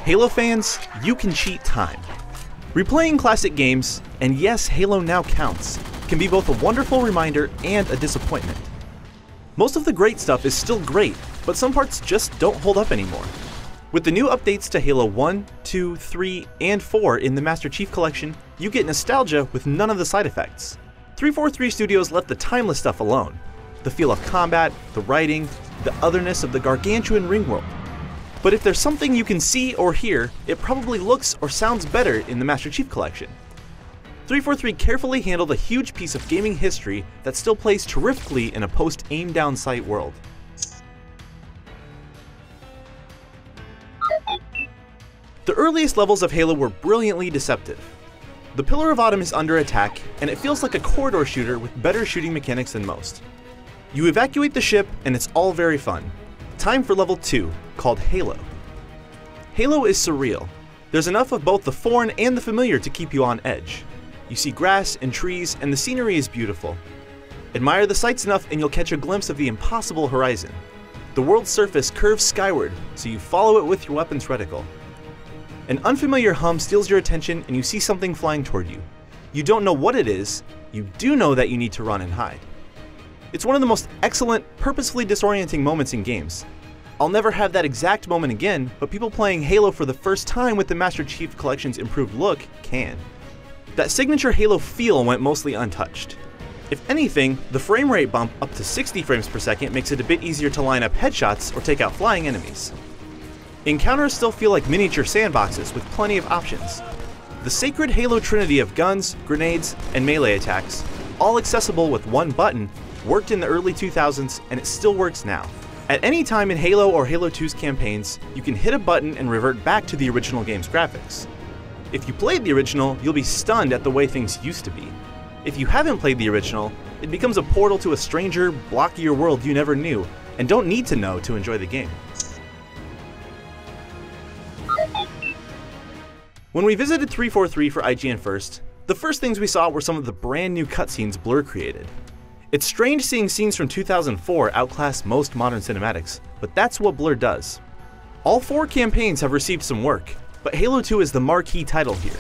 Halo fans, you can cheat time. Replaying classic games, and yes, Halo now counts, can be both a wonderful reminder and a disappointment. Most of the great stuff is still great, but some parts just don't hold up anymore. With the new updates to Halo 1, 2, 3, and 4 in the Master Chief Collection, you get nostalgia with none of the side effects. 343 Studios left the timeless stuff alone. The feel of combat, the writing, the otherness of the gargantuan ring world. But if there's something you can see or hear, it probably looks or sounds better in the Master Chief Collection. 343 carefully handled a huge piece of gaming history that still plays terrifically in a post-aim-down sight world. The earliest levels of Halo were brilliantly deceptive. The Pillar of Autumn is under attack, and it feels like a corridor shooter with better shooting mechanics than most. You evacuate the ship, and it's all very fun. Time for level 2, called Halo. Halo is surreal. There's enough of both the foreign and the familiar to keep you on edge. You see grass and trees, and the scenery is beautiful. Admire the sights enough and you'll catch a glimpse of the impossible horizon. The world's surface curves skyward, so you follow it with your weapon's reticle. An unfamiliar hum steals your attention and you see something flying toward you. You don't know what it is, you do know that you need to run and hide. It's one of the most excellent, purposefully disorienting moments in games. I'll never have that exact moment again, but people playing Halo for the first time with the Master Chief Collection's improved look can. That signature Halo feel went mostly untouched. If anything, the frame rate bump up to 60 frames per second makes it a bit easier to line up headshots or take out flying enemies. Encounters still feel like miniature sandboxes with plenty of options. The sacred Halo trinity of guns, grenades, and melee attacks, all accessible with one button, worked in the early 2000s and it still works now. At any time in Halo or Halo 2's campaigns, you can hit a button and revert back to the original game's graphics. If you played the original, you'll be stunned at the way things used to be. If you haven't played the original, it becomes a portal to a stranger, blockier world you never knew, and don't need to know to enjoy the game. When we visited 343 for IGN First, the first things we saw were some of the brand new cutscenes Blur created. It's strange seeing scenes from 2004 outclass most modern cinematics, but that's what Blur does. All 4 campaigns have received some work, but Halo 2 is the marquee title here.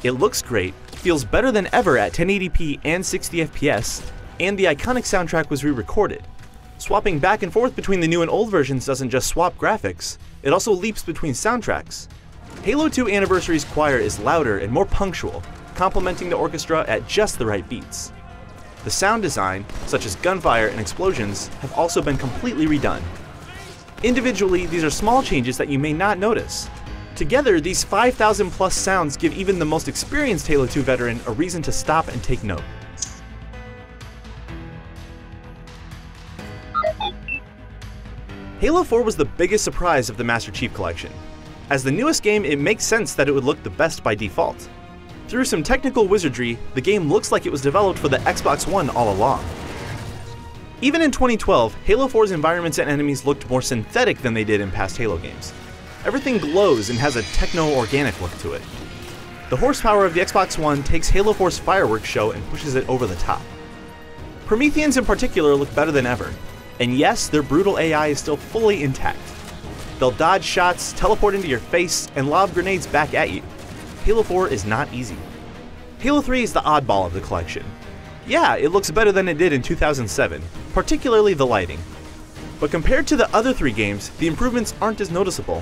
It looks great, feels better than ever at 1080p and 60 FPS, and the iconic soundtrack was re-recorded. Swapping back and forth between the new and old versions doesn't just swap graphics, it also leaps between soundtracks. Halo 2 Anniversary's choir is louder and more punctual, complementing the orchestra at just the right beats. The sound design, such as gunfire and explosions, have also been completely redone. Individually, these are small changes that you may not notice. Together, these 5,000 plus sounds give even the most experienced Halo 2 veteran a reason to stop and take note. Halo 4 was the biggest surprise of the Master Chief Collection. As the newest game, it makes sense that it would look the best by default. Through some technical wizardry, the game looks like it was developed for the Xbox One all along. Even in 2012, Halo 4's environments and enemies looked more synthetic than they did in past Halo games. Everything glows and has a techno-organic look to it. The horsepower of the Xbox One takes Halo 4's fireworks show and pushes it over the top. Prometheans in particular look better than ever, and yes, their brutal AI is still fully intact. They'll dodge shots, teleport into your face, and lob grenades back at you. Halo 4 is not easy. Halo 3 is the oddball of the collection. Yeah, it looks better than it did in 2007, particularly the lighting. But compared to the other 3 games, the improvements aren't as noticeable.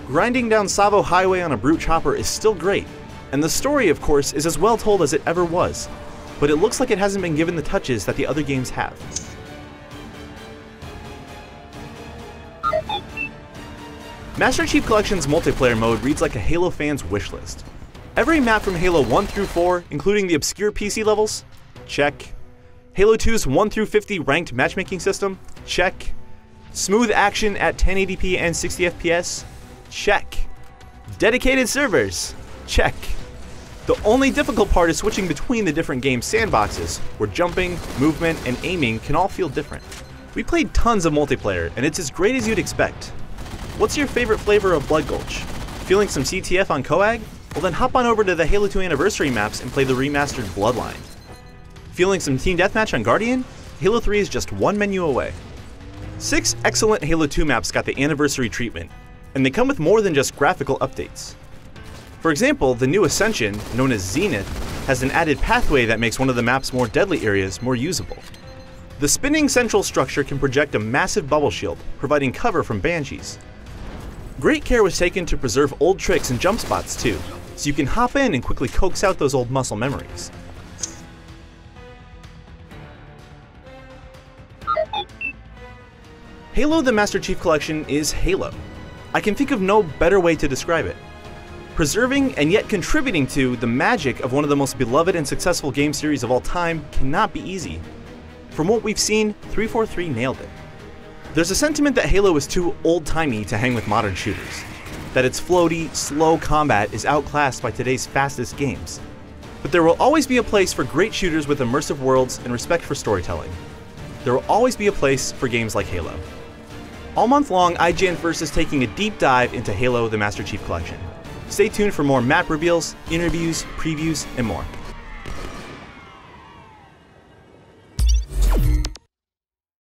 Grinding down Savo Highway on a brute chopper is still great, and the story, of course, is as well told as it ever was, but it looks like it hasn't been given the touches that the other games have. Master Chief Collection's multiplayer mode reads like a Halo fan's wishlist. Every map from Halo 1 through 4, including the obscure PC levels? Check. Halo 2's 1 through 50 ranked matchmaking system? Check. Smooth action at 1080p and 60 FPS? Check. Dedicated servers? Check. The only difficult part is switching between the different game sandboxes, where jumping, movement, and aiming can all feel different. We played tons of multiplayer, and it's as great as you'd expect. What's your favorite flavor of Blood Gulch? Feeling some CTF on Coag? Well then hop on over to the Halo 2 Anniversary maps and play the remastered Bloodline. Feeling some Team Deathmatch on Guardian? Halo 3 is just one menu away. 6 excellent Halo 2 maps got the Anniversary treatment. And they come with more than just graphical updates. For example, the new Ascension, known as Zenith, has an added pathway that makes one of the map's more deadly areas more usable. The spinning central structure can project a massive bubble shield, providing cover from banshees. Great care was taken to preserve old tricks and jump spots too, so you can hop in and quickly coax out those old muscle memories. Halo the Master Chief Collection is Halo. I can think of no better way to describe it. Preserving and yet contributing to the magic of one of the most beloved and successful game series of all time cannot be easy. From what we've seen, 343 nailed it. There's a sentiment that Halo is too old-timey to hang with modern shooters, that its floaty, slow combat is outclassed by today's fastest games. But there will always be a place for great shooters with immersive worlds and respect for storytelling. There will always be a place for games like Halo. All month long, IGN First is taking a deep dive into Halo the Master Chief Collection. Stay tuned for more map reveals, interviews, previews, and more.